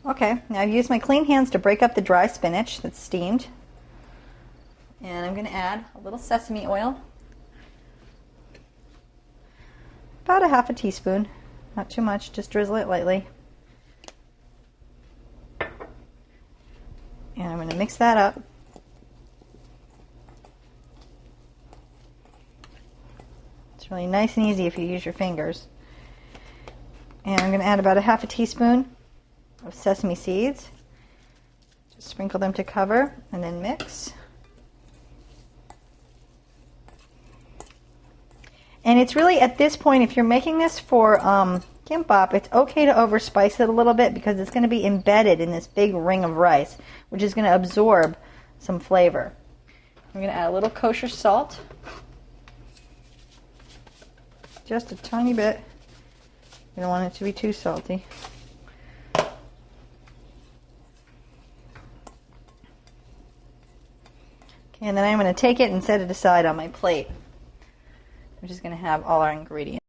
Okay, now I've used my clean hands to break up the dry spinach that's steamed. And I'm going to add a little sesame oil. About a half a teaspoon. Not too much, just drizzle it lightly. And I'm going to mix that up. It's really nice and easy if you use your fingers. And I'm going to add about a half a teaspoon of sesame seeds. Just sprinkle them to cover and then mix. And it's really at this point, if you're making this for gimbap, it's okay to overspice it a little bit because it's going to be embedded in this big ring of rice, which is going to absorb some flavor. I'm going to add a little kosher salt. Just a tiny bit. You don't want it to be too salty. Okay, and then I'm going to take it and set it aside on my plate, which is going to have all our ingredients.